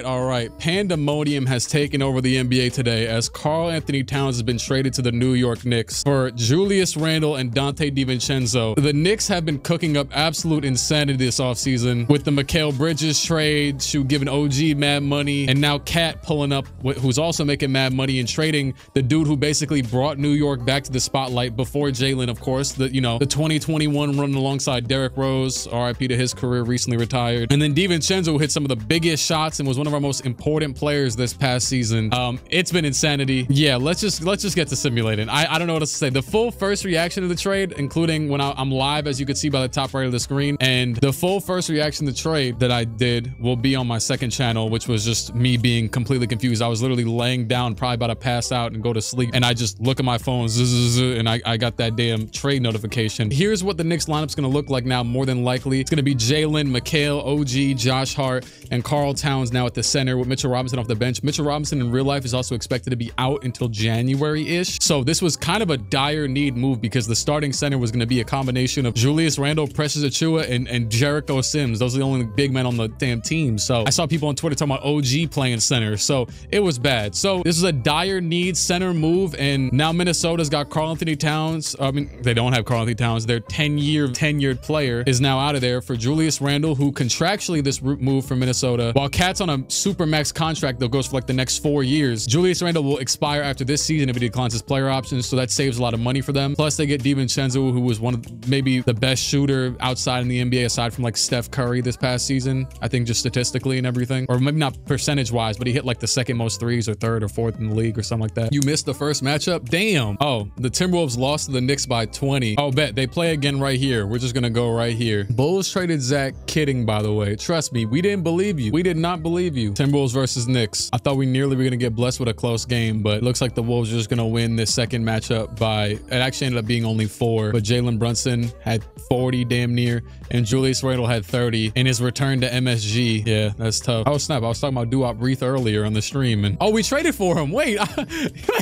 right. Pandemonium has taken over the NBA today as Karl Anthony Towns has been traded to the New York Knicks for Julius Randle and Donte DiVincenzo. The Knicks have been cooking up absolute insanity this offseason with the Mikal Bridges trade, giving OG mad money, and now Cat pulling up, who's also making mad money and trading the dude who basically brought New York back to the spotlight before Jalen, of course, the 2021 run alongside Derrick Rose, RIP to his career, recently retired. And then DiVincenzo hit some of the biggest shots and was one of our most important players this past season. It's been insanity. Yeah, let's just get to simulating. I don't know what else to say. The full first reaction to the trade, including when I'm live, as you can see by the top right of the screen, and the full first reaction to the trade that I did will be on my second channel, which was just me being completely confused. I was literally laying down, probably about to pass out and go to sleep, and I just look at my phone, and I got that damn trade notification. Here's what the Knicks lineup's gonna look like now. More than likely, it's gonna be Jalen, Mikal, OG, Josh Hart, and Karl Towns now at the center with Mitchell Robinson off the bench. Mitchell Robinson in real life is also expected to be out until January-ish. So this was kind of a dire need move because the starting center was going to be a combination of Julius Randle, Precious Achiuwa, and Jericho Sims. Those are the only big men on the damn team. So I saw people on Twitter talking about OG playing center. So it was bad. So this is a dire need center move. And now Minnesota's got Karl Anthony Towns. I mean, they don't have Karl Anthony Towns. Their tenured player is now out of there for Julius Randle, who contractually this move from Minnesota, while Cat's on a super max contract that goes for like the next 4 years. Julius Randle will expire after this season if he declines his player options, so that saves a lot of money for them. Plus they get DiVincenzo, who was one of maybe the best shooter outside in the NBA aside from like Steph Curry this past season, I think, just statistically and everything, or maybe not percentage wise, but he hit like the second most threes or third or fourth in the league or something like that. You missed the first matchup? Damn. Oh, the Timberwolves lost to the Knicks by 20. Oh, bet they play again right here. We're just gonna go right here. Bulls traded Zach. Kidding, by the way. Trust me, we didn't believe you. We did not believe you. Timberwolves versus Knicks. I thought we nearly were gonna get blessed with a close game, but it looks like the Wolves are just gonna win this second matchup by, it actually ended up being only 4, but Jalen Brunson had 40 damn near, and Julius Randle had 30 in his return to MSG. Yeah, that's tough. Oh snap, I was talking about Duop Reith earlier on the stream, and oh, we traded for him. Wait,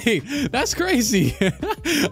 wait, that's crazy.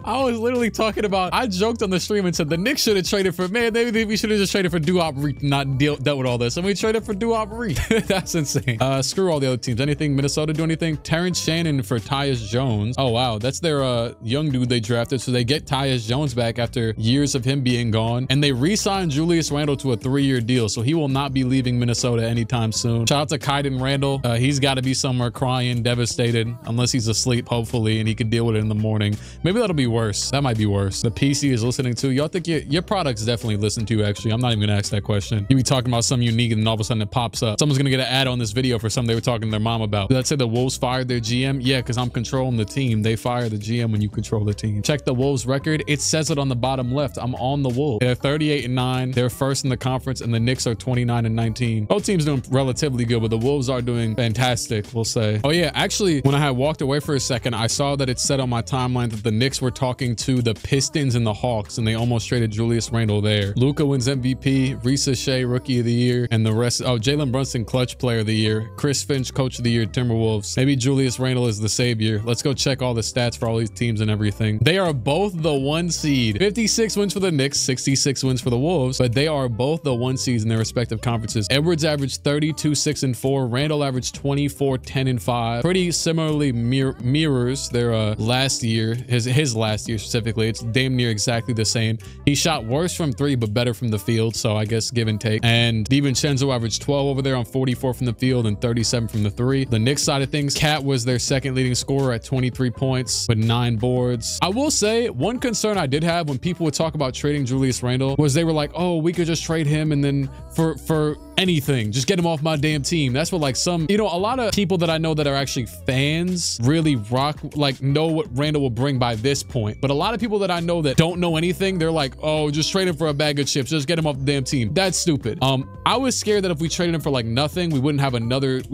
I was literally talking about, I joked on the stream and said the Knicks should have traded for, man, maybe we should have just traded for Duop Reith, not dealt with all this, and we traded for Duop Reith. That's insane. Screw all the other teams. Anything Minnesota do anything? Terrence Shannon for Tyus Jones. Oh wow, that's their young dude they drafted, so they get Tyus Jones back after years of him being gone, and they re-signed Julius Randle to a 3-year deal, so he will not be leaving Minnesota anytime soon. Shout out to Kaiden Randall. He's got to be somewhere crying, devastated, unless he's asleep, hopefully, and he could deal with it in the morning. Maybe that'll be worse. That might be worse. The PC is listening to y'all. Think your product's definitely listened to. Actually, I'm not even gonna ask that question. You be talking about something unique, and then all of a sudden it pops up. Someone's gonna get an ad on this video for something they were talking to their mom about. Let's say the Wolves fired their GM. Yeah, because I'm controlling the team. They fire the GM when you control the team. Check the Wolves record. It says it on the bottom left. I'm on the Wolves. They're 38-9. They're first in the conference, and the Knicks are 29-19. Both teams doing relatively good, but the Wolves are doing fantastic, we'll say. Oh yeah, actually, when I had walked away for a second, I saw that it said on my timeline that the Knicks were talking to the Pistons and the Hawks, and they almost traded Julius Randle there. Luka wins MVP, Risa Shea Rookie of the Year, and the rest. Oh, Jalen Brunson Clutch Player of the Year, Chris Finch Coach of the Year, Timberwolves. Maybe Julius Randle is the savior. Let's go check all the stats for all these teams and everything. They are both the 1 seed. 56 wins for the Knicks, 66 wins for the Wolves, but they are both the 1 seeds in their respective conferences. Edwards averaged 32-6-4. Randle averaged 24-10-5. Pretty similarly mirrors their last year, his last year specifically. It's damn near exactly the same. He shot worse from 3, but better from the field, so I guess give and take. And DiVincenzo averaged 12 over there on 44 from the field and 37 from the 3. The Knicks side of things, Cat was their second leading scorer at 23 points with 9 boards. I will say one concern I did have when people would talk about trading Julius Randle was they were like, oh, we could just trade him and then for anything, just get him off my damn team. That's what like some, you know, a lot of people that I know that are actually fans really know what Randle will bring by this point. But a lot of people that I know that don't know anything, they're like, oh, just trade him for a bag of chips. Just get him off the damn team. That's stupid. I was scared that if we traded him for like nothing, we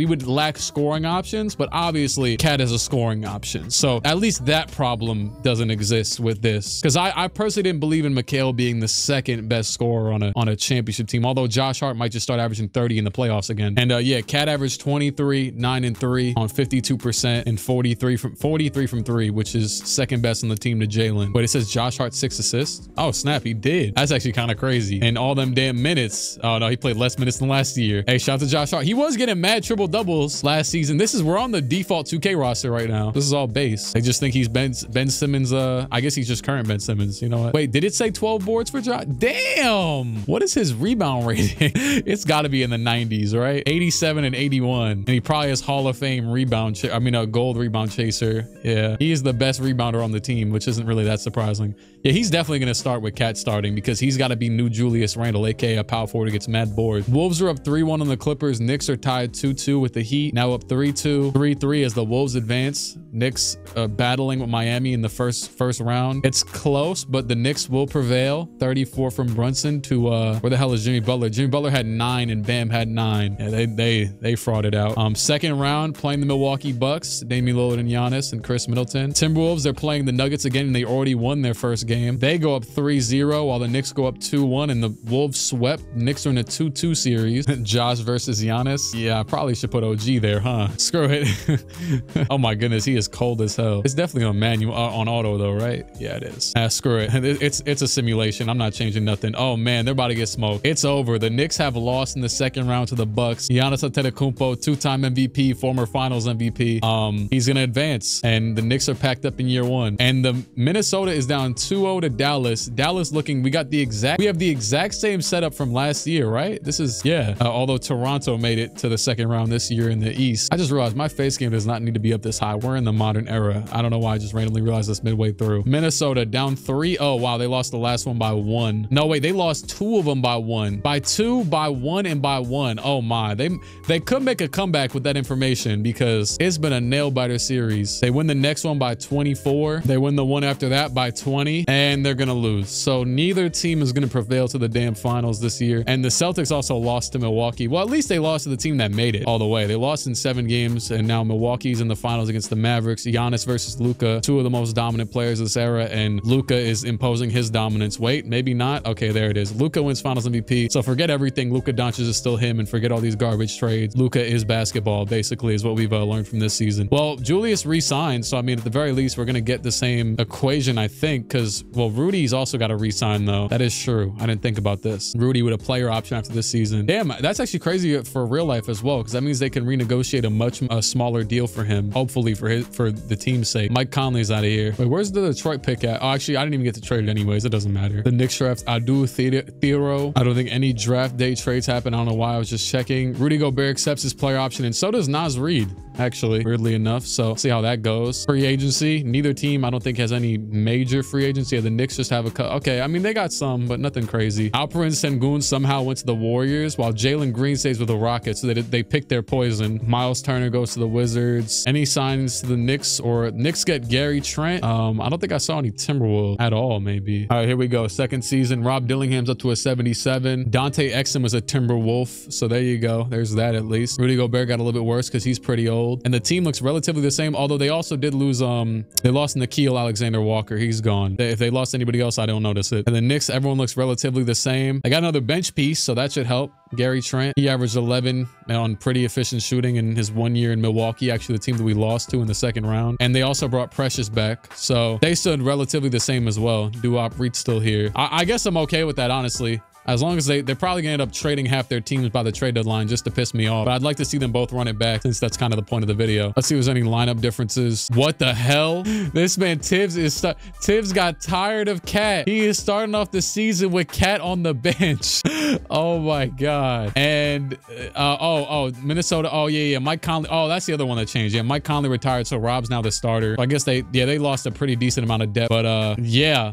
would lack scoring options, but obviously Cat has a scoring option. So at least that problem doesn't exist with this. Because I personally didn't believe in Mikal being the second best scorer on a championship team, although Josh Hart might just start averaging 30 in the playoffs again. And yeah, Cat averaged 23, 9 and 3 on 52% and 43 from 3, which is second best on the team to Jalen. But it says Josh Hart 6 assists. Oh snap, he did. That's actually kind of crazy. And all them damn minutes. Oh no, he played less minutes than last year. Hey, shout out to Josh Hart. He was getting mad triple triple doubles last season. We're on the default 2K roster right now. This is all base. They just think he's Ben Simmons. I guess he's just current Ben Simmons. You know what? Wait, did it say 12 boards for Josh? Damn. What is his rebound rating? It's got to be in the 90s, right? 87 and 81. And he probably has Hall of Fame rebound. A gold rebound chaser. Yeah, he is the best rebounder on the team, which isn't really that surprising. Yeah, he's definitely going to start with Cat starting because he's got to be new Julius Randle, aka a power forward who gets mad bored. Wolves are up 3-1 on the Clippers. Knicks are tied 2-2 with the Heat. Now up 3-2, 3-3 as the Wolves advance. Knicks battling with Miami in the first round. It's close, but the Knicks will prevail. 34 from Brunson to where the hell is Jimmy Butler? Jimmy Butler had 9 and Bam had 9. Yeah, they frauded out. Second round playing the Milwaukee Bucks. Damian Lillard and Giannis and Chris Middleton. Timberwolves, they're playing the Nuggets again, and they already won their first game. They go up 3-0 while the Knicks go up 2-1, and the Wolves swept. Knicks are in a 2-2 series. Josh versus Giannis. Yeah, I probably should put OG there, huh? Screw it. Oh my goodness, he is cold as hell. It's definitely on manual, on auto though, right? Yeah, it is. Screw it. It's a simulation. I'm not changing nothing. Oh man, they're about to get smoked. It's over. The Knicks have lost in the second round to the Bucks. Giannis Antetokounmpo, 2-time MVP, former Finals MVP. He's gonna advance, and the Knicks are packed up in year one. And the Minnesota is down 2-0 to Dallas. Dallas looking. We have the exact same setup from last year, right? This is although Toronto made it to the second round this year in the East. I just realized my face game does not need to be up this high. We're in the modern era. I don't know why I just randomly realized this midway through. Minnesota down 3-0. Wow, they lost the last one by 1. No, wait, they lost 2 of them by 1. By 2, by 1, and by 1. Oh my, they could make a comeback with that information because it's been a nail-biter series. They win the next one by 24. They win the one after that by 20, and they're gonna lose. So neither team is gonna prevail to the damn finals this year. And the Celtics also lost to Milwaukee. Well, at least they lost to the team that made it all the way. They lost in 7 games, and now Milwaukee's in the finals against the Mavericks. Giannis versus Luka, 2 of the most dominant players of this era, and Luka is imposing his dominance. Wait, maybe not. Okay, there it is. Luka wins Finals MVP. So forget everything. Luka Doncic is still him, and forget all these garbage trades. Luka is basketball, basically, is what we've learned from this season. Well, Julius re-signed, so I mean, at the very least, we're gonna get the same equation, I think, because well, Rudy's also got to re-sign though. That is true. I didn't think about this. Rudy with a player option after this season. Damn, that's actually crazy for real life as well, because that means they can renegotiate a much smaller deal for him, hopefully for the team's sake. Mike Conley's out of here. Wait, where's the Detroit pick at? Oh, actually, I didn't even get to trade it anyways. It doesn't matter. The Knicks draft Adu Thero. I don't think any draft day trades happen. I don't know why. I was just checking. Rudy Gobert accepts his player option, and so does Naz Reid, actually, weirdly enough. So see how that goes. Free agency. Neither team, I don't think, has any major free agency. The Knicks just have a cut. Okay, I mean, they got some, but nothing crazy. Alperen Sengun somehow went to the Warriors, while Jalen Green stays with the Rockets, so that they pick their poison. Miles Turner goes to the Wizards. Any signs to the Knicks, or Knicks get Gary Trent? I don't think I saw any Timberwolves at all, maybe. All right, here we go. Second season. Rob Dillingham's up to a 77. Dante Exum was a Timberwolf, so there you go. There's that at least. Rudy Gobert got a little bit worse because he's pretty old. And the team looks relatively the same, although they also did lose, they lost Nickeil Alexander-Walker. He's gone. If they lost anybody else, I don't notice it. And the Knicks, everyone looks relatively the same. They got another bench piece, so that should help. Gary Trent, he averaged 11 on pretty efficient shooting in his 1 year in Milwaukee, actually the team that we lost to in the second round. And they also brought Precious back, so they stood relatively the same as well. Duop Reed's still here. I guess I'm okay with that, honestly. As long as they're probably gonna end up trading half their teams by the trade deadline just to piss me off. But I'd like to see them both run it back, since that's kind of the point of the video. Let's see if there's any lineup differences. What the hell? This man Tibbs got tired of Cat. He is starting off the season with Cat on the bench. Oh my God. And Minnesota. Oh yeah, Mike Conley. Oh, that's the other one that changed. Yeah, Mike Conley retired, so Rob's now the starter. I guess they lost a pretty decent amount of depth. But yeah.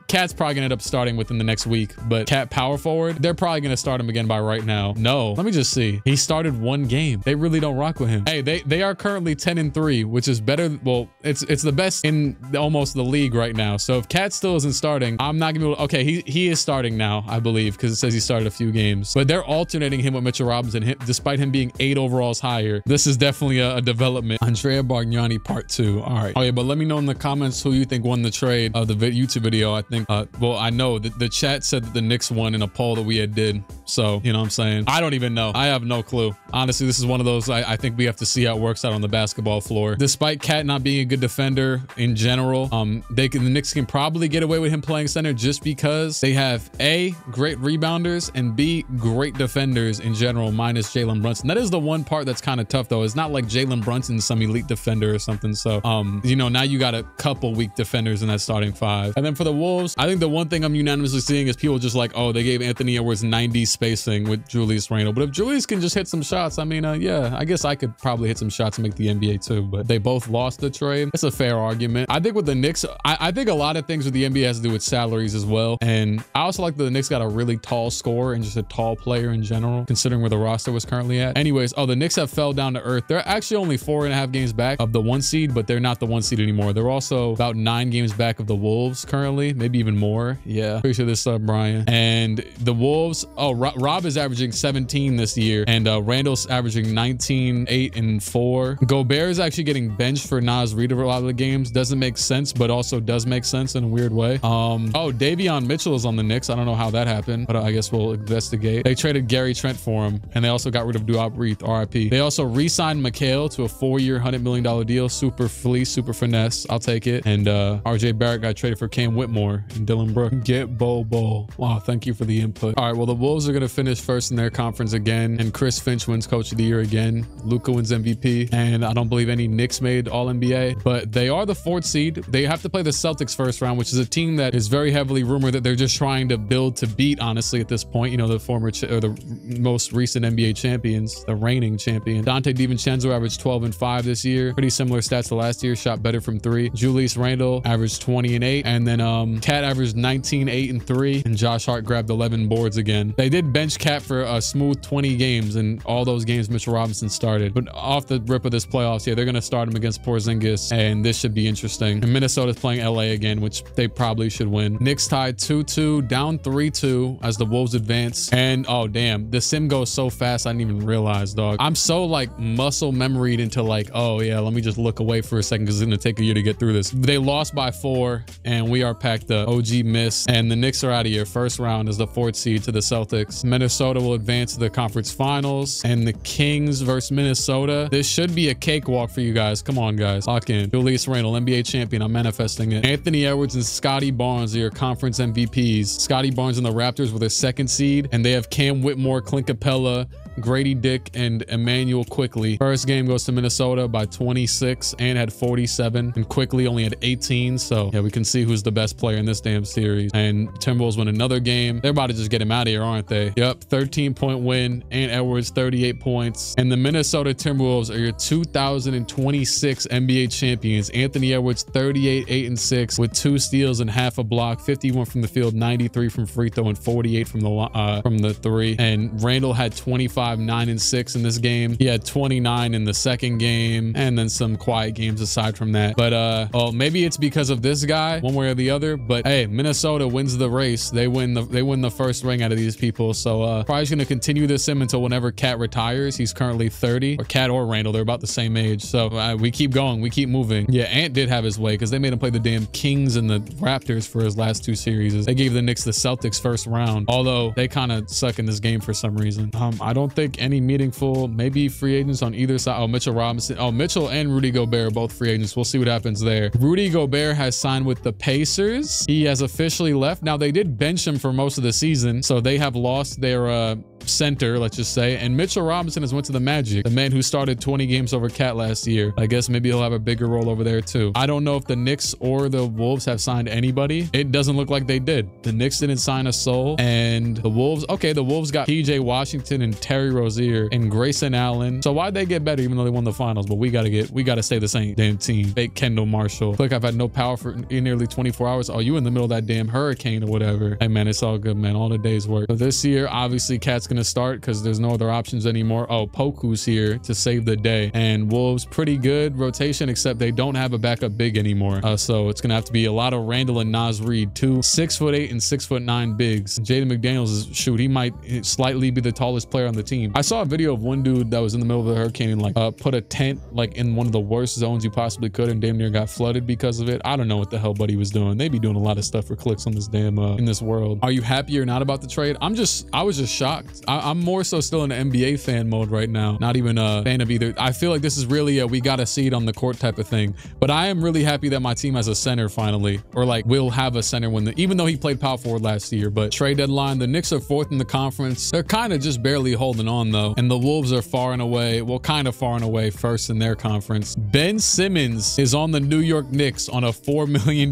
Cat's probably gonna end up starting within the next week, but Cat power forward, they're probably gonna start him again by right now. No, let me just see. He started 1 game. They really don't rock with him. Hey, they are currently 10-3, which is better. Well, it's the best in almost the league right now. So if Cat still isn't starting, I'm not gonna be able. Okay, he is starting now, I believe, because it says he started a few games. But they're alternating him with Mitchell Robinson, despite him being 8 overalls higher. This is definitely a development. Andrea Bargnani part 2. All right. Oh yeah, but let me know in the comments who you think won the trade of the YouTube video. I think think, well, I know that the chat said that the Knicks won in a poll that we had did. So, you know what I'm saying? I don't even know. I have no clue. Honestly, this is one of those, I think we have to see how it works out on the basketball floor. Despite Cat not being a good defender in general, the Knicks can probably get away with him playing center just because they have A, great rebounders, and B, great defenders in general, minus Jalen Brunson. That is the one part that's kind of tough though. It's not like Jalen Brunson's some elite defender or something. So, you know, now you got a couple weak defenders in that starting five. And then for the Wolves, I think the one thing I'm unanimously seeing is people just like, oh, they gave Anthony Edwards 90 spacing with Julius Randle. But if Julius can just hit some shots, I mean, yeah, I guess I could probably hit some shots and make the NBA too. But they both lost the trade. It's a fair argument. I think with the Knicks, I think a lot of things with the NBA has to do with salaries as well. And I also like that the Knicks got a really tall scorer and just a tall player in general, considering where the roster was currently at. Anyways, oh, the Knicks have fell down to earth. They're actually only 4.5 games back of the 1 seed, but they're not the 1 seed anymore. They're also about 9 games back of the Wolves currently, maybe even more. Yeah, pretty sure this Brian. And the Wolves, oh, Rob is averaging 17 this year, and Randall's averaging 19, 8, and 4. Gobert is actually getting benched for Nas Reed a lot of the games. Doesn't make sense, but also does make sense in a weird way. Oh, Davion Mitchell is on the Knicks. I don't know how that happened, but I guess we'll investigate. They traded Gary Trent for him, and they also got rid of Duop Reed, RIP. They also re-signed McHale to a 4-year, $100 million deal. Super fleece, super finesse. I'll take it. And RJ Barrett got traded for Cam Whitmore and Dylan Brooks. Get Bobo. Wow, thank you for the input. All right, well, the Wolves are going to finish first in their conference again, and Chris Finch wins Coach of the Year again. Luka wins MVP, and I don't believe any Knicks made All-NBA, but they are the 4th seed. They have to play the Celtics first round, which is a team that is very heavily rumored that they're just trying to build to beat, honestly, at this point. You know, the former or the most recent NBA champions, the reigning champion. Donte DiVincenzo averaged 12 and 5 this year. Pretty similar stats to last year. Shot better from 3. Julius Randle averaged 20 and 8. And then Cat averaged 19, 8, and 3. And Josh Hart grabbed 11 boards again. They did bench Cat for a smooth 20 games, and all those games Mitchell Robinson started. But off the rip of this playoffs, yeah, they're going to start him against Porzingis, and this should be interesting. And Minnesota's playing LA again, which they probably should win. Knicks tied 2-2, down 3-2 as the Wolves advance. And oh damn, the sim goes so fast I didn't even realize, dog. I'm so like muscle memoried into like, oh yeah, let me just look away for a second because it's gonna take a year to get through this. They lost by 4, and we are packed up. OG miss, and the Knicks are out of here. First round is the 4th seed to the Celtics. Minnesota will advance to the conference finals, and the Kings versus Minnesota. This should be a cakewalk for you guys. Come on, guys, lock in. Julius Randle, NBA champion. I'm manifesting it. Anthony Edwards and Scotty Barnes are your conference MVPs. Scotty Barnes and the Raptors were their 2nd seed, and they have Cam Whitmore, Clint Capella, Grady Dick, and Emmanuel Quickly. First game goes to Minnesota by 26 and had 47, and Quickly only had 18. So yeah, we can see who's the best player in this damn series. And Timberwolves win another game. They're about to just get him out of here, aren't they? Yep, 13-point win, and Edwards 38 points. And the Minnesota Timberwolves are your 2026 NBA champions. Anthony Edwards 38, 8, and 6 with 2 steals and half a block, 51 from the field, 93 from free throw, and 48 from the 3. And Randall had 25, 9, and 6 in this game. He had 29 in the second game, and then some quiet games aside from that. But well, maybe it's because of this guy, one way or the other. But hey, Minnesota wins the race. They win the first ring out of these people. So probably going to continue this sim until whenever Cat retires. He's currently 30, or Cat or Randall. They're about the same age. So we keep going. We keep moving. Yeah, Ant did have his way because they made him play the damn Kings and the Raptors for his last 2 series. They gave the Knicks the Celtics first round, although they kind of suck in this game for some reason. I don't think any meaningful, maybe free agents on either side. Oh, Mitchell Robinson. Oh, Mitchell and Rudy Gobert are both free agents. We'll see what happens there. Rudy Gobert has signed with the Pacers. He has officially left. Now, they did bench him for most of the season, so they have lost their center, let's just say. And Mitchell Robinson has went to the Magic, the man who started 20 games over Cat last year. I guess maybe he'll have a bigger role over there too. I don't know if the Knicks or the Wolves have signed anybody. It doesn't look like they did. The Knicks didn't sign a soul, and the Wolves, okay, the Wolves got PJ Washington and Terry Rozier and Grayson Allen. So why'd they get better even though they won the finals? But we gotta stay the same damn team. Fake Kendall Marshall. Like I've had no power for nearly 24 hours. Oh, you in the middle of that damn hurricane or whatever. Hey man, it's all good, man. All the day's work. So this year, obviously, Cat's going to start because there's no other options anymore. Oh, Poku's here to save the day. And Wolves, pretty good rotation, except they don't have a backup big anymore. So it's going to have to be a lot of Randle and Naz Reid, two 6'8" and 6'9" bigs. Jaden McDaniels is, shoot, he might slightly be the tallest player on the team. I saw a video of one dude that was in the middle of the hurricane and like put a tent like in one of the worst zones you possibly could and damn near got flooded because of it. I don't know what the hell Buddy was doing. They be doing a lot of stuff for clicks on this damn in this world. Are you happy or not about the trade? I was just shocked. I'm more so still in the NBA fan mode right now. Not even a fan of either. I feel like this is really a we got to see it on the court type of thing. But I am really happy that my team has a center finally, or like will have a center when even though he played power forward last year. But trade deadline, the Knicks are 4th in the conference. They're kind of just barely holding on though. And the Wolves are far and away, well, kind of far and away 1st in their conference. Ben Simmons is on the New York Knicks on a $4 million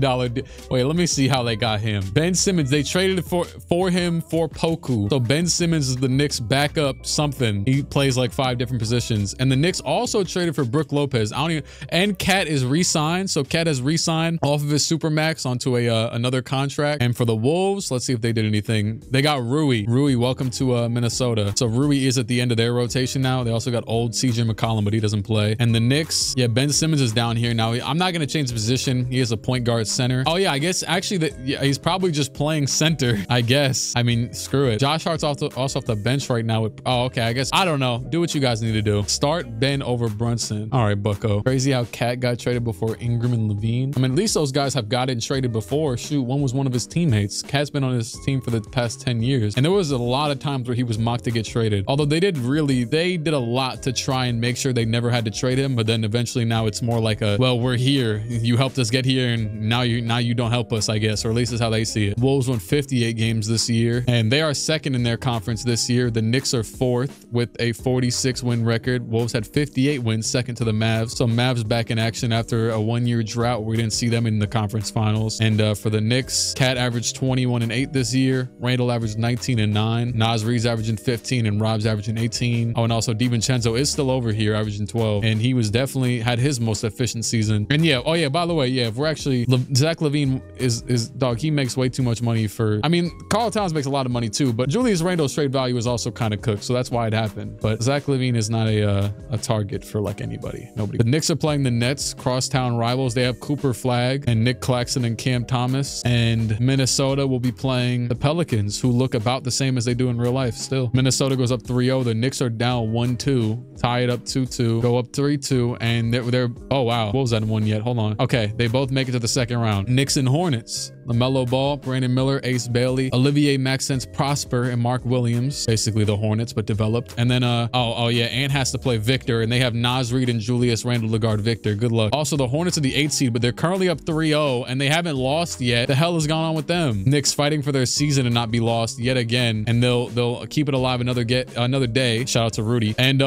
wait, let me see how they got him. Ben Simmons, they traded for him for Poku. So Ben Simmons is the Knicks backup something. He plays like 5 different positions. And the Knicks also traded for Brook Lopez. And Cat is re-signed. So Cat has re-signed off of his Supermax onto another contract. And for the Wolves, let's see if they did anything. They got Rui. Rui, welcome to Minnesota. So Rui is at the end of their rotation now. They also got old CJ McCollum, but he doesn't play. And the Knicks, yeah, Ben Simmons is down here now. I'm not going to change the position. He is a point guard center. Oh yeah, I guess actually yeah, he's probably just playing center, I guess. I mean, screw it. Josh Hart's also off the bench right now. Oh, okay. I guess, I don't know. Do what you guys need to do. Start Ben over Brunson. All right, bucko. Crazy how Cat got traded before Ingram and Levine. I mean, at least those guys have gotten traded before. Shoot, one was one of his teammates. Cat's been on his team for the past 10 years. And there was a lot of times where he was mocked to get traded. Although they did a lot to try and make sure they never had to trade him. But then eventually now it's more like a, well, we're here. You helped us get here and now you don't help us, I guess, or at least is how they see it. Wolves won 58 games this year and they are 2nd in their conference this year. The Knicks are 4th with a 46 win record. Wolves had 58 wins, 2nd to the Mavs. So Mavs back in action after a 1-year drought where we didn't see them in the conference finals. And for the Knicks, Cat averaged 21-8 this year. Randle averaged 19-9. Naz Reid's averaging 15 and Rob's averaging 18. Oh, and also DiVincenzo is still over here averaging 12. And he was definitely had his most efficient season. And yeah, oh yeah, by the way, yeah, if we're actually, Zach LaVine is dog, he makes way too much money for, I mean, Karl Towns makes a lot of money too, but Julius Randle's trade value is also kind of cooked. So that's why it happened. But Zach LaVine is not a target for like anybody, nobody. The Knicks are playing the Nets, crosstown rivals. They have Cooper Flagg and Nick Claxton and Cam Thomas. And Minnesota will be playing the Pelicans, who look about the same as they do in real life still. Minnesota goes up 3-0. The Knicks are down 1-2, tie it up 2-2, go up 3-2, and they're oh wow, what was that one yet? Hold on. Okay, they both make it to the 2nd round. Knicks and Hornets. LaMelo Ball, Brandon Miller, Ace Bailey, Olivier Maxence Prosper, and Mark Williams. Basically the Hornets, but developed. And then, oh yeah, Ant has to play Victor, and they have Naz Reid and Julius Randle to guard Victor. Good luck. Also, the Hornets are the 8th seed, but they're currently up 3-0, and they haven't lost yet. The hell has gone on with them? Knicks fighting for their season and not be lost yet again, and they'll keep it alive another day. Shout out to Rudy. And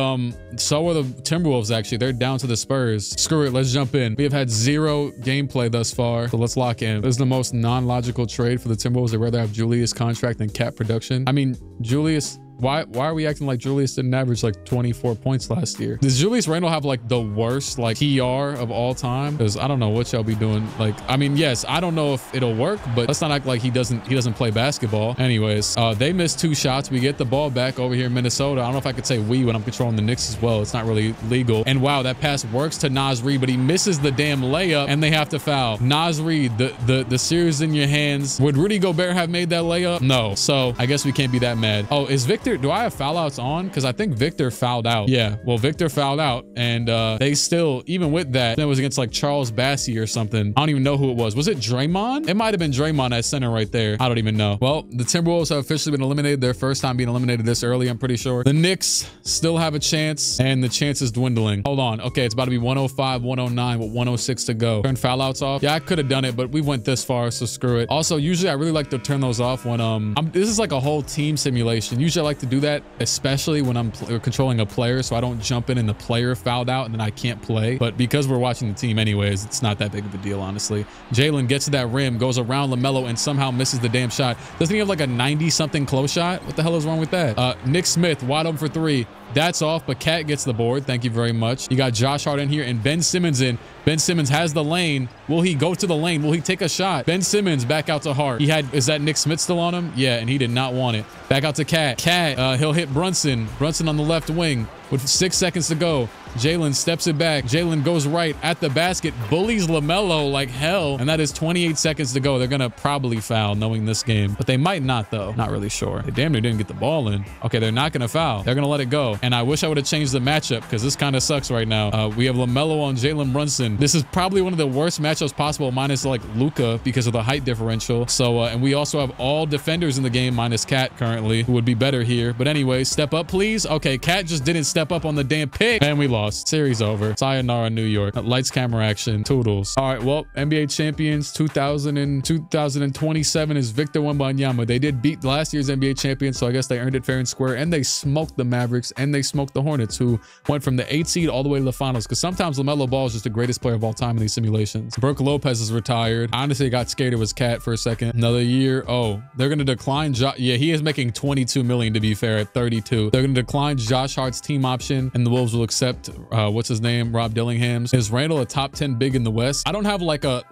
so are the Timberwolves, actually. They're down to the Spurs. Screw it, let's jump in. We have had 0 gameplay thus far, so let's lock in. This is the most non-logical trade for the Timberwolves. They'd rather have Julius contract than Cat production. I mean, Julius, why are we acting like Julius didn't average like 24 points last year? Does Julius Randle have like the worst like PR of all time? Because I don't know what y'all be doing. Like, I mean, yes, I don't know if it'll work, but let's not act like he doesn't play basketball. Anyways, they missed 2 shots. We get the ball back over here in Minnesota. I don't know if I could say we when I'm controlling the Knicks as well. It's not really legal. And wow, that pass works to Naz Reid, but he misses the damn layup and they have to foul. Naz Reid, the series in your hands. Would Rudy Gobert have made that layup? No. So I guess we can't be that mad. Oh, is Victor, do I have foul outs on? Because I think Victor fouled out. Yeah, well, Victor fouled out, and they still, even with that, it was against like Charles Bassey or something. I don't even know who it was. Was it Draymond? It might have been Draymond at center right there. I don't even know. Well, the Timberwolves have officially been eliminated. Their first time being eliminated this early, I'm pretty sure. The Knicks still have a chance, and the chance is dwindling. Hold on. Okay, it's about to be 105, 109 with 106 to go. Turn foul outs off. Yeah, I could have done it, but we went this far, so screw it. Also, usually I really like to turn those off when this is like a whole team simulation. Usually I like to do that, especially when I'm controlling a player, so I don't jump in and the player fouled out and then I can't play. But because we're watching the team anyways, it's not that big of a deal, honestly. Jalen gets to that rim, goes around LaMelo, and somehow misses the damn shot. Doesn't he have like a 90-something close shot? What the hell is wrong with that? Nick Smith, wide open for 3. That's off, but Cat gets the board. Thank you very much. You got Josh Hart in here and Ben Simmons in. Ben Simmons has the lane. Will he go to the lane? Will he take a shot? Ben Simmons back out to Hart. Is that Nick Smith still on him? Yeah, and he did not want it. Back out to Cat. Cat that. He'll hit Brunson. Brunson on the left wing with 6 seconds to go. Jalen steps it back. Jalen goes right at the basket, bullies LaMelo like hell, and that is 28 seconds to go. They're gonna probably foul knowing this game, but they might not though. Not really sure. They damn near didn't get the ball in. Okay, they're not gonna foul. They're gonna let it go. And I wish I would have changed the matchup because this kind of sucks right now. We have LaMelo on Jalen Brunson. This is probably one of the worst matchups possible, minus like Luka because of the height differential. So, and we also have all defenders in the game minus Cat currently, who would be better here. But anyway, step up, please. Okay, Cat just didn't step up on the damn pick, and we lost. Series over. Sayonara, New York. Lights, camera, action. Toodles. All right, well, NBA champions 2000 and 2027 is Victor Wembanyama. They did beat last year's NBA champions, so I guess they earned it fair and square, and they smoked the Mavericks, and they smoked the Hornets, who went from the 8th seed all the way to the finals, because sometimes LaMelo Ball is just the greatest player of all time in these simulations. Brooke Lopez is retired. I honestly got scared it was Cat for a second. Another year. Oh, they're going to decline. Yeah, he is making 22 million to be fair at 32. They're going to decline Josh Hart's team option, and the Wolves will accept what's his name, Rob Dillingham's. Is Randle a top 10 big in the West? I don't have like a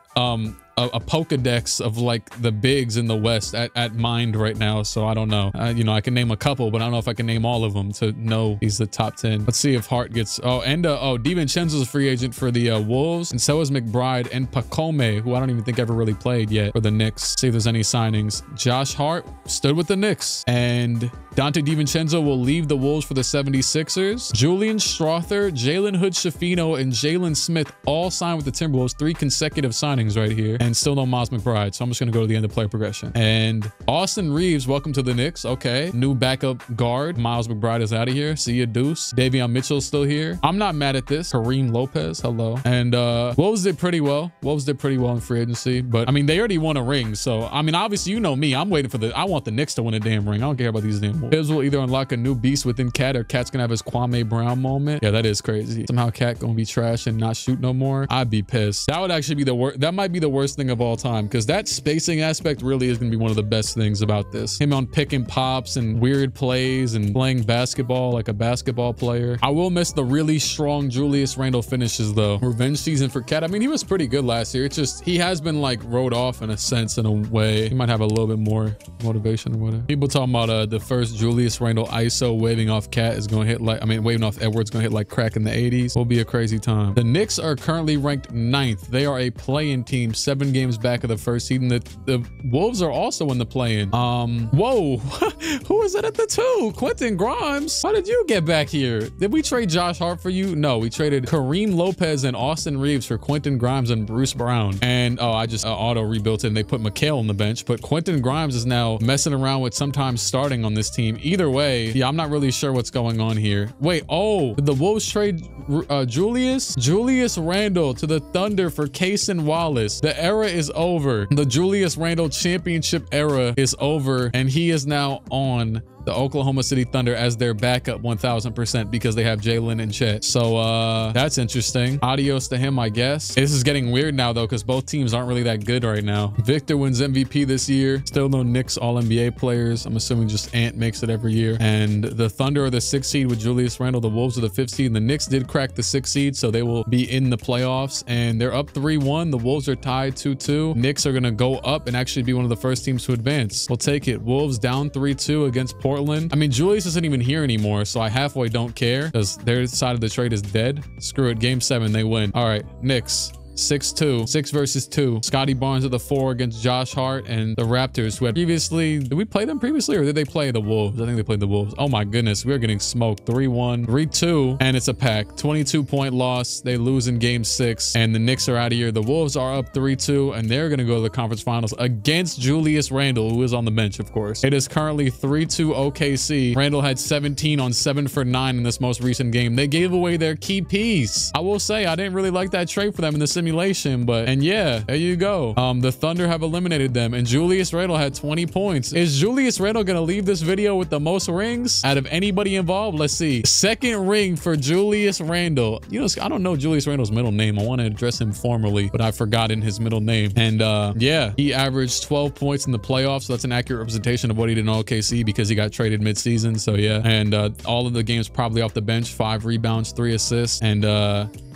Pokedex of like the bigs in the West at mind right now, so I don't know. You know, I can name a couple, but I don't know if I can name all of them to know he's the top 10. Let's see if Hart gets. Oh, and DiVincenzo's a free agent for the Wolves, and so is McBride and Pacome, who I don't even think ever really played yet for the Knicks. See if there's any signings. Josh Hart stood with the Knicks, and Donte DiVincenzo will leave the Wolves for the 76ers. Julian Strother, Jalen Hood-Schifino, and Jalen Smith all signed with the Timberwolves. 3 consecutive signings right here. And still no Miles McBride, so I'm just going to go to the end of player progression. And Austin Reeves, welcome to the Knicks. Okay. New backup guard. Miles McBride is out of here. See ya, Deuce. Davion Mitchell's still here. I'm not mad at this. Kareem Lopez, hello. And Wolves did pretty well. Wolves did pretty well in free agency. But, I mean, they already won a ring. So, I mean, obviously, you know me. I'm waiting for I want the Knicks to win a damn ring. I don't care about these damn Wolves. Will either unlock a new beast within Cat, or Cat's gonna have his Kwame Brown moment. Yeah, that is crazy. Somehow Cat gonna be trash and not shoot no more. I'd be pissed. That would actually be the worst. That might be the worst thing of all time, because that spacing aspect really is gonna be one of the best things about this. Him on pick and pops and weird plays and playing basketball like a basketball player. I will miss the really strong Julius Randle finishes though. Revenge season for Cat. I mean, he was pretty good last year. It's just he has been like wrote off in a sense, in a way. He might have a little bit more motivation or whatever. People talking about the first Julius Randle ISO waving off Cat is going to hit like, I mean, waving off Edwards going to hit like crack in the 80s. Will be a crazy time. The Knicks are currently ranked 9th. They are a play-in team, 7 games back of the first seed. And the Wolves are also in the play-in. Whoa, who is it at the 2? Quentin Grimes. How did you get back here? Did we trade Josh Hart for you? No, we traded Kareem Lopez and Austin Reeves for Quentin Grimes and Bruce Brown. And I just auto rebuilt it, and they put McHale on the bench. But Quentin Grimes is now messing around with sometimes starting on this team. Either way, yeah, I'm not really sure what's going on here. Wait, oh, did the Wolves trade Julius Randle to the Thunder for Cason Wallace? The era is over. The Julius Randle championship era is over, and he is now on the Oklahoma City Thunder as their backup 1000% because they have Jalen and Chet. So that's interesting. Adios to him, I guess. This is getting weird now though, because both teams aren't really that good right now. Victor wins MVP this year. Still no Knicks All-NBA players. I'm assuming just Ant makes it every year. And the Thunder are the 6th seed with Julius Randle. The Wolves are the 5th seed. And the Knicks did crack the 6th seed, so they will be in the playoffs. And they're up 3-1. The Wolves are tied 2-2. Knicks are going to go up and actually be one of the first teams to advance. We'll take it. Wolves down 3-2 against Portland. I mean, Julius isn't even here anymore, so I halfway don't care because their side of the trade is dead. Screw it. Game 7, they win. All right, Knicks. 6-2, 6 versus 2. Scotty Barnes at the 4 against Josh Hart and the Raptors, who had previously, did we play them previously or did they play the Wolves? I think they played the Wolves. Oh my goodness, we're getting smoked. 3-1, 3-2, and it's a pack. 22-point loss. They lose in game 6, and the Knicks are out of here. The Wolves are up 3-2, and they're going to go to the conference finals against Julius Randle, who is on the bench, of course. It is currently 3-2 OKC. Randle had 17 on 7 for 9 in this most recent game. They gave away their key piece. I will say, I didn't really like that trade for them in the simulation, but, and yeah, there you go. The Thunder have eliminated them, and Julius Randle had 20 points. Is Julius Randle gonna leave this video with the most rings out of anybody involved? Let's see. 2nd ring for Julius Randle. You know, I don't know Julius Randle's middle name. I want to address him formally, but I've forgotten his middle name. And yeah, he averaged 12 points in the playoffs. So that's an accurate representation of what he did in OKC because he got traded mid-season. So yeah, and all of the games probably off the bench. 5 rebounds, 3 assists, and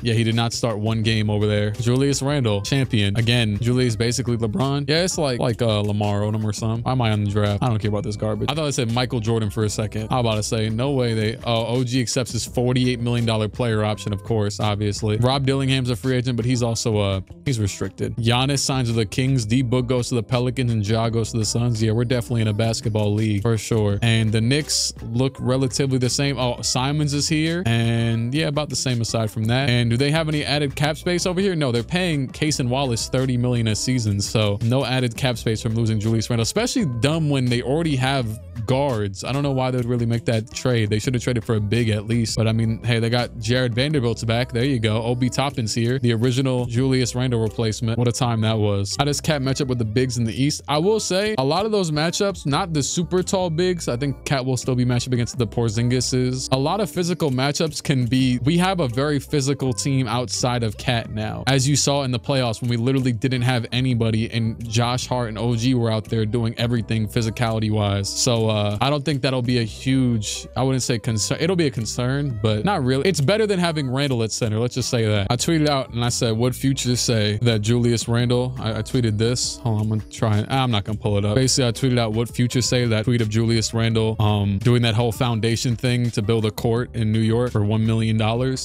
Yeah, he did not start one game over there. Julius Randle, champion. Again, Julius basically LeBron. Yeah, it's like Lamar Odom or something. Why am I on the draft? I don't care about this garbage. I thought I said Michael Jordan for a second. I was about to say, no way they... Oh, OG accepts his $48 million player option, of course, obviously. Rob Dillingham's a free agent, but he's also, he's restricted. Giannis signs with the Kings. D-Book goes to the Pelicans and Ja goes to the Suns. Yeah, we're definitely in a basketball league for sure. And the Knicks look relatively the same. Oh, Simons is here. And yeah, about the same aside from that. And do they have any added cap space over here? No, they're paying Case and Wallace $30 million a season. So no added cap space from losing Julius Randle, especially dumb when they already have guards. I don't know why they would really make that trade. They should have traded for a big at least. But I mean, hey, they got Jared Vanderbilt's back. There you go. Obi Toppin's here. The original Julius Randle replacement. What a time that was. How does Cat match up with the bigs in the East? I will say a lot of those matchups, not the super tall bigs. I think Cat will still be matched up against the Porzingises. A lot of physical matchups can be, we have a very physical team outside of Cat now. As you saw in the playoffs when we literally didn't have anybody and Josh Hart and OG were out there doing everything physicality wise. So I don't think that'll be a huge, I wouldn't say concern. It'll be a concern, but not really. It's better than having Randle at center. Let's just say that. I tweeted out and I said, would futures say that Julius Randle, I tweeted this. Hold on, I'm gonna try and I'm not gonna pull it up. Basically, I tweeted out what futures say, that tweet of Julius Randle doing that whole foundation thing to build a court in New York for $1 million.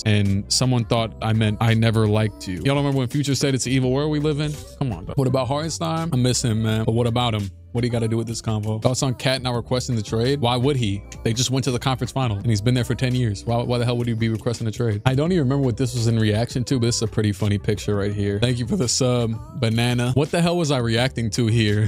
And someone thought I meant I never liked you. Y'all don't remember when Future said it's an evil world we live in? Come on, bro. What about Hartenstein? I miss him, man. But what about him? What do you got to do with this convo? Thoughts on Cat now requesting the trade? Why would he? They just went to the conference final and he's been there for 10 years. Why the hell would he be requesting a trade? I don't even remember what this was in reaction to, but this is a pretty funny picture right here. Thank you for the sub, Banana. What the hell was I reacting to here?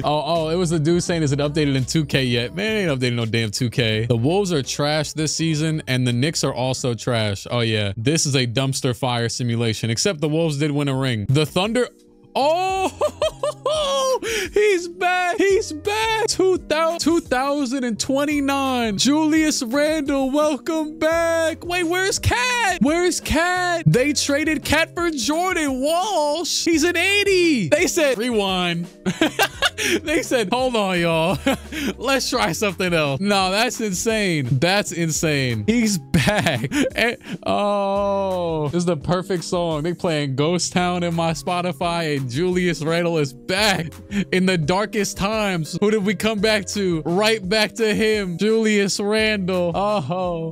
oh, it was the dude saying, is it updated in 2K yet? Man, it ain't updated no damn 2K. The Wolves are trash this season and the Knicks are also trash. Oh yeah, this is a dumpster fire simulation, except the Wolves did win a ring. The Thunder... Oh, he's back. He's back. 2029. Julius Randle, welcome back. Wait, where's Cat? Where's Cat? They traded Cat for Jordan Walsh. He's an 80. They said, rewind. They said, hold on, y'all. Let's try something else. No, that's insane. That's insane. He's back. Oh, this is the perfect song. They playing Ghost Town in my Spotify and Julius Randle is back in the darkest times. Who did we come back to? Right back to him, Julius Randle. Oh,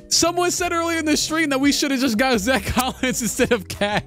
someone said earlier in the stream that we should have just got Zach Collins instead of Cat.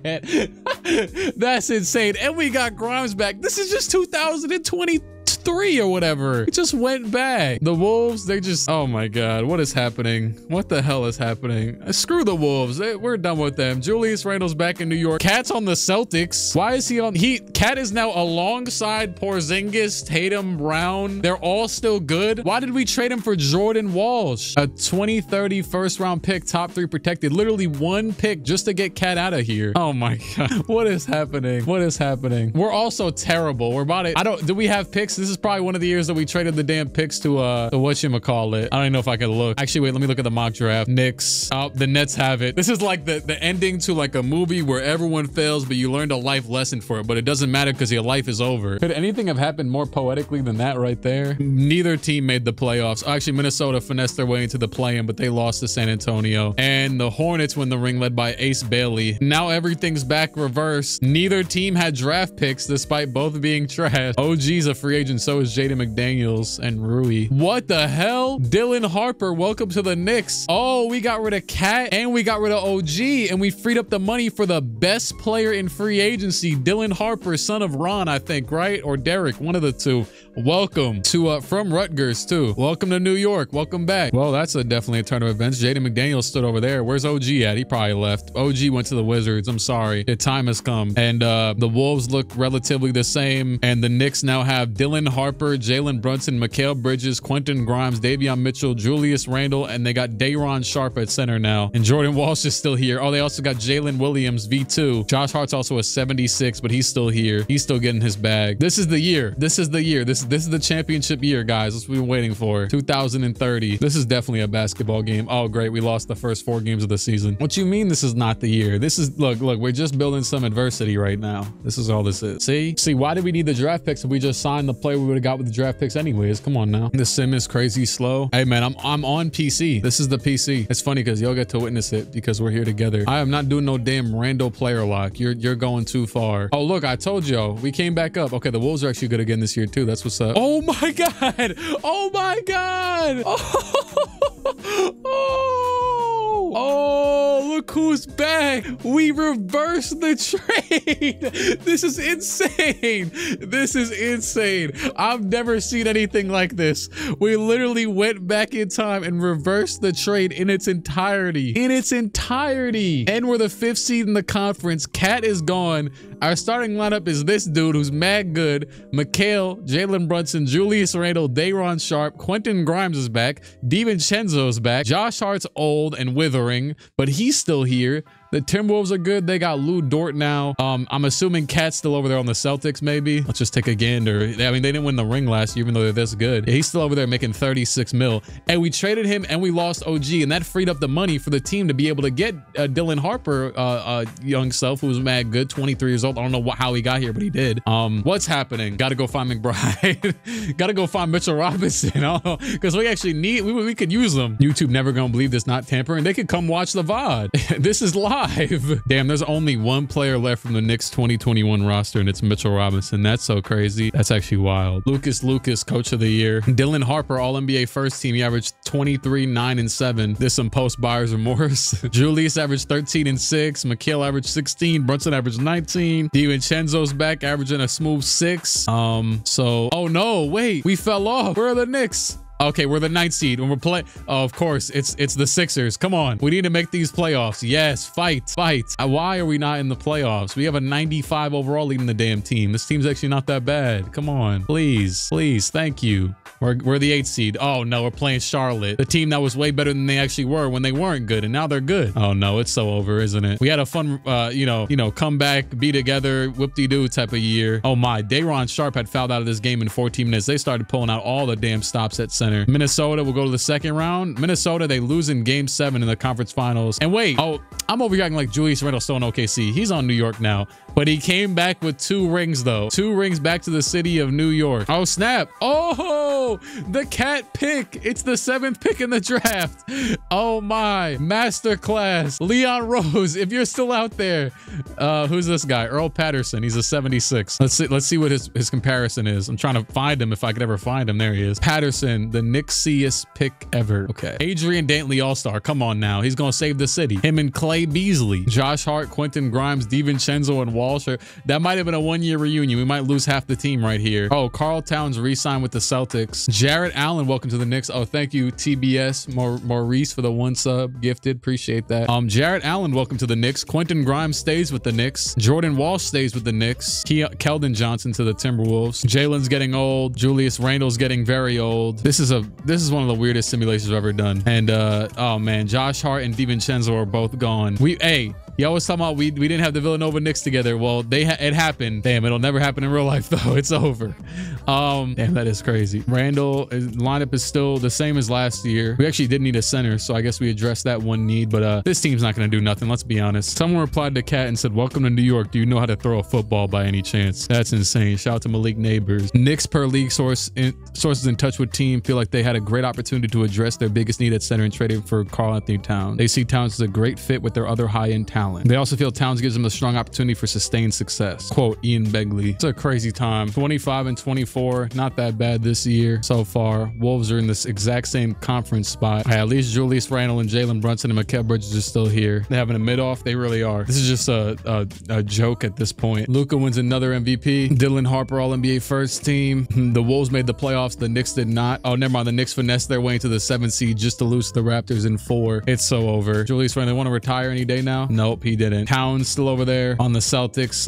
That's insane. And we got Grimes back. This is just 2023 or whatever. It just went back. The Wolves, they just, oh my God, what is happening? What the hell is happening? Screw the Wolves. We're done with them. Julius Randle's back in New York. Cat's on the Celtics. Why is he on? Cat is now alongside Porzingis, Tatum, Brown. They're all still good. Why did we trade him for Jordan Walsh? A 2030 first round pick, top 3 protected. Literally one pick just to get Cat out of here. Oh my God. What is happening? What is happening? We're also terrible. We're about it. Do we have picks? This is probably one of the years that we traded the damn picks to whatchamacallit. I don't even know if I can look. Actually, wait, let me look at the mock draft. Knicks. Oh, the Nets have it. This is like the ending to like a movie where everyone fails, but you learned a life lesson for it, but it doesn't matter because your life is over. Could anything have happened more poetically than that right there? Neither team made the playoffs. Actually, Minnesota finessed their way into the play-in, but they lost to San Antonio. And the Hornets win the ring, led by Ace Bailey. Now everything's back reverse. Neither team had draft picks despite both being trash. OG's a free agent, so is Jaden McDaniels and Rui. What the hell? Dylan Harper, welcome to the Knicks. Oh, we got rid of Cat and we got rid of OG and we freed up the money for the best player in free agency, Dylan Harper, son of Ron, I think, right? Or Derek, one of the two. Welcome to from Rutgers too. Welcome to New York. Welcome back. Well, that's definitely a turn of events. Jaden McDaniels stood over there. Where's OG at? He probably left. OG went to the Wizards. I'm sorry. The time has come. And the Wolves look relatively the same. And the Knicks now have Dylan Harper, Jalen Brunson, Mikal Bridges, Quentin Grimes, Davion Mitchell, Julius Randle, and they got Day'Ron Sharpe at center now. And Jordan Walsh is still here. Oh, they also got Jalen Williams, V2. Josh Hart's also a 76, but he's still here. He's still getting his bag. This is the year. This is the year. This is the championship year, guys. That's what we've been waiting for. 2030. This is definitely a basketball game. Oh, great. We lost the first 4 games of the season. What you mean this is not the year? This is, look, we're just building some adversity right now. This is all this is. See, why did we need the draft picks if we just signed the player we would have got with the draft picks anyways? Come on now. The sim is crazy slow. Hey man, I'm on PC. This is the PC. It's funny because y'all get to witness it because we're here together. I am not doing no damn randle player lock. You're going too far. Oh, look, I told y'all. We came back up. Okay, the Wolves are actually good again this year too. That's what's up. Oh my God. Oh my God. Oh, look who's back. We reversed the trade. This is insane. This is insane. I've never seen anything like this. We literally went back in time and reversed the trade in its entirety. In its entirety. And we're the 5th seed in the conference. Cat is gone. Our starting lineup is this dude who's mad good. Mikal, Jalen Brunson, Julius Randle, Day'Ron Sharpe, Quentin Grimes is back. DiVincenzo's back. Josh Hart's old and withering, but he's still here. The Timberwolves are good. They got Lou Dort now. I'm assuming Cat's still over there on the Celtics, maybe. Let's just take a gander. I mean, they didn't win the ring last year, even though they're this good. Yeah, he's still over there making 36 mil. And we traded him and we lost OG, and that freed up the money for the team to be able to get Dylan Harper, young self, who's mad good, 23 years old. I don't know how he got here, but he did. What's happening? Got to go find McBride. Got to go find Mitchell Robinson. Because we actually need, we could use them. YouTube never gonna believe this, not tampering. They could come watch the VOD. This is live. Damn, there's only 1 player left from the Knicks 2021 roster, and it's Mitchell Robinson. That's so crazy. That's actually wild. Lucas, coach of the year. Dylan Harper, all-NBA first team. He averaged 23, 9, and 7. There's some post-buyer's remorse. Julius averaged 13 and 6. Mikal averaged 16. Brunson averaged 19. DiVincenzo's back, averaging a smooth 6. Oh no, wait, we fell off. Where are the Knicks? Okay, we're the 9th seed when we're playing. Oh, of course, it's the Sixers. Come on, we need to make these playoffs. Yes, fight. Why are we not in the playoffs? We have a 95 overall leading the damn team. This team's actually not that bad. Come on, please, thank you. We're the 8th seed. Oh no, we're playing Charlotte, the team that was way better than they actually were when they weren't good, and now they're good. Oh no, it's so over, isn't it? We had a fun, come back, be together, whoop-de-doo type of year. Oh my, Day'Ron Sharpe had fouled out of this game in 14 minutes. They started pulling out all the damn stops at center. Minnesota will go to the 2nd round. Minnesota, they lose in game 7 in the conference finals. And wait, oh, I'm overreacting like Julius Randle still in OKC. He's on New York now, but he came back with 2 rings though. 2 rings back to the city of New York. Oh snap. Oh, the Cat pick. It's the 7th pick in the draft. Oh my, masterclass. Leon Rose, if you're still out there. Who's this guy? Earl Patterson. He's a 76. Let's see what his comparison is. I'm trying to find him if I could ever find him. There he is. Patterson, the Knicksiest pick ever. Okay. Adrian Dantley All-Star. Come on now. He's gonna save the city. Him and Clay Beasley. Josh Hart, Quentin Grimes, DiVincenzo, and Walsh. That might have been a 1-year reunion. We might lose half the team right here. Oh, Karl Towns re-signed with the Celtics. Jarrett Allen, welcome to the Knicks. Oh, thank you, TBS Maurice, for the 1 sub. Gifted. Appreciate that. Jarrett Allen, welcome to the Knicks. Quentin Grimes stays with the Knicks. Jordan Walsh stays with the Knicks. Keldon Johnson to the Timberwolves. Jalen's getting old. Julius Randle's getting very old. This is one of the weirdest simulations I've ever done. And oh man, Josh Hart and DiVincenzo are both gone. Y'all was talking about we didn't have the Villanova Knicks together. Well, it happened. Damn, it'll never happen in real life though. It's over. Damn, that is crazy. Randle lineup is still the same as last year. We actually did need a center, so I guess we addressed that one need. But this team's not gonna do nothing. Let's be honest. Someone replied to Cat and said, "Welcome to New York. Do you know how to throw a football by any chance?" That's insane. Shout out to Malik Neighbors. Knicks per league sources in touch with team feel like they had a great opportunity to address their biggest need at center and trading for Karl Anthony Towns. They see Towns as a great fit with their other high-end talent. They also feel Towns gives them a strong opportunity for sustained success. Quote, Ian Begley. It's a crazy time. 25 and 24. Not that bad this year so far. Wolves are in this exact same conference spot. At least Julius Randle and Jalen Brunson and Mikal Bridges are still here. They're having a mid-off. They really are. This is just a joke at this point. Luka wins another MVP. Dylan Harper, all-NBA first team. The Wolves made the playoffs. The Knicks did not. Oh, never mind. The Knicks finessed their way into the 7th seed just to lose to the Raptors in 4. It's so over. Julius Randle, want to retire any day now? Nope. Nope, he didn't. Towns still over there on the Celtics.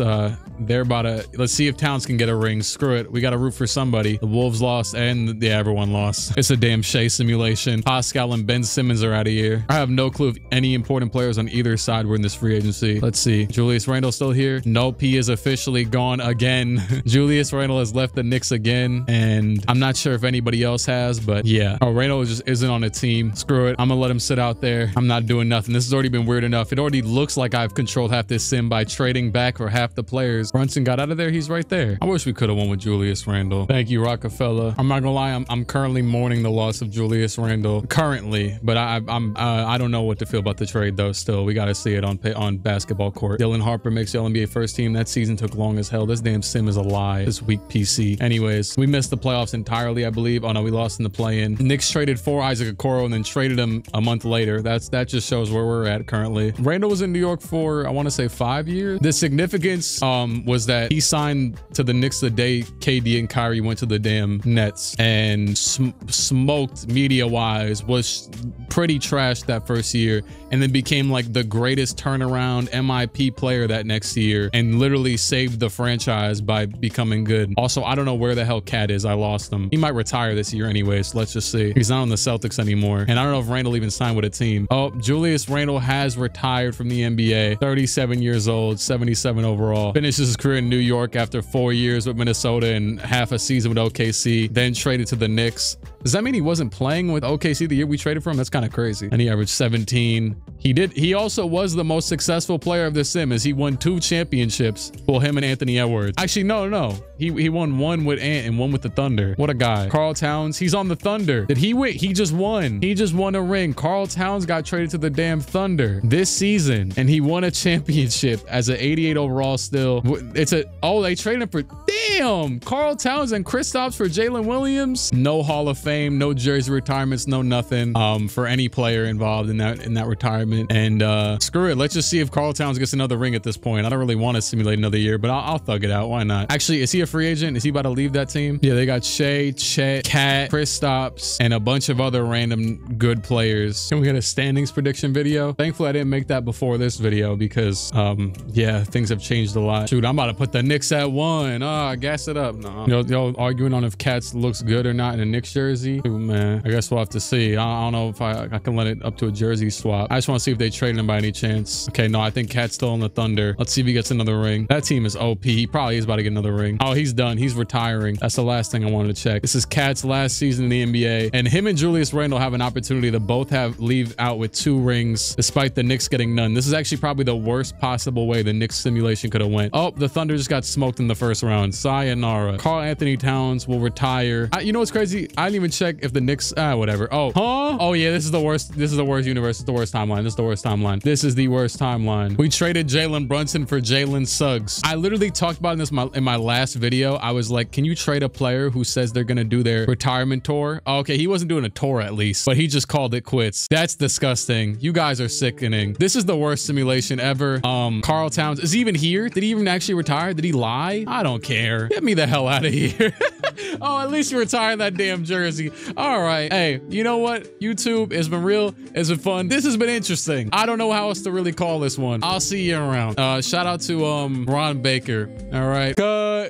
They're about to, let's see if Towns can get a ring. Screw it. We got to root for somebody. The Wolves lost and yeah, everyone lost. It's a damn Shea simulation. Pascal and Ben Simmons are out of here. I have no clue if any important players on either side were in this free agency. Let's see. Julius Randle still here? Nope, he is officially gone again. Julius Randle has left the Knicks again, and I'm not sure if anybody else has, but yeah. Oh, Randle just isn't on the team. Screw it. I'm gonna let him sit out there. I'm not doing nothing. This has already been weird enough. It already looks like I've controlled half this sim by trading back for half the players. Brunson got out of there. He's right there. I wish we could have won with Julius Randle. Thank you, Rockefeller. I'm not gonna lie. I'm currently mourning the loss of Julius Randle currently, but I don't know what to feel about the trade though. Still, we got to see it on basketball court. Dylan Harper makes the All-NBA first team. That season took long as hell. This damn sim is a lie. This weak PC. Anyways, we missed the playoffs entirely, I believe. Oh no, we lost in the play-in. Knicks traded for Isaac Okoro and then traded him a month later. That just shows where we're at currently. Randle was in New York for, I want to say, 5 years. The significance was that he signed to the Knicks the day KD and Kyrie went to the damn Nets, and smoked media-wise, was pretty trash that first year, and then became like the greatest turnaround MIP player that next year, and literally saved the franchise by becoming good. Also, I don't know where the hell Cat is. I lost him. He might retire this year anyway, so let's just see. He's not on the Celtics anymore, and I don't know if Randle even signed with a team. Oh, Julius Randle has retired from the NBA. 37 years old, 77 overall. Finishes his career in New York after 4 years with Minnesota and half a season with OKC, then traded to the Knicks. Does that mean he wasn't playing with OKC the year we traded for him? That's kind of crazy. And he averaged 17. He also was the most successful player of the sim, as he won 2 championships. Well, him and Anthony Edwards. Actually, no. He won one with Ant and one with the Thunder. What a guy. Karl Towns, he's on the Thunder. Did he win? He just won. He just won a ring. Karl Towns got traded to the damn Thunder this season, and he won a championship as an 88 overall still. They traded him for, damn, Karl Towns and Kristaps for Jalen Williams. No Hall of Fame, no jersey retirements, no nothing for any player involved in that retirement. And screw it. Let's just see if Karl Towns gets another ring at this point. I don't really want to simulate another year, but I'll thug it out. Why not? Actually, is he a free agent? Is he about to leave that team? Yeah, they got Shea, Chet, Cat, Kristaps, and a bunch of other random good players. Can we get a standings prediction video? Thankfully, I didn't make that before this video because, yeah, things have changed a lot. Shoot, I'm about to put the Knicks at 1. Gas it up. No. Y'all arguing on if Cats looks good or not in a Knicks jersey? Ooh, man, I guess we'll have to see. I don't know if I can let it up to a jersey swap. I just want to see if they trade him by any chance. Okay, no, I think Cat's still on the Thunder. Let's see if he gets another ring. That team is OP. He probably is about to get another ring. Oh, he's done. He's retiring. That's the last thing I wanted to check. This is Cat's last season in the NBA, and him and Julius Randle have an opportunity to both leave out with 2 rings, despite the Knicks getting none. This is actually probably the worst possible way the Knicks simulation could have went. Oh, the Thunder just got smoked in the first round. Sayonara. Karl Anthony Towns will retire. You know what's crazy? I didn't even check if the Knicks, whatever. Oh, huh? Oh yeah, this is the worst. This is the worst universe. It's the worst timeline. This is the worst timeline. This is the worst timeline. We traded Jalen Brunson for Jalen Suggs. I literally talked about this in my last video. I was like, can you trade a player who says they're gonna do their retirement tour? Oh, okay, he wasn't doing a tour at least, but he just called it quits. That's disgusting. You guys are sickening. This is the worst simulation ever. Karl Towns, is he even here? Did he even actually retire? Did he lie? I don't care. Get me the hell out of here. Oh, at least you retired that damn jersey. All right. Hey, you know what? YouTube, it's been real. It's been fun. This has been interesting. I don't know how else to really call this one. I'll see you around. Shout out to Ron Baker. All right. Cut.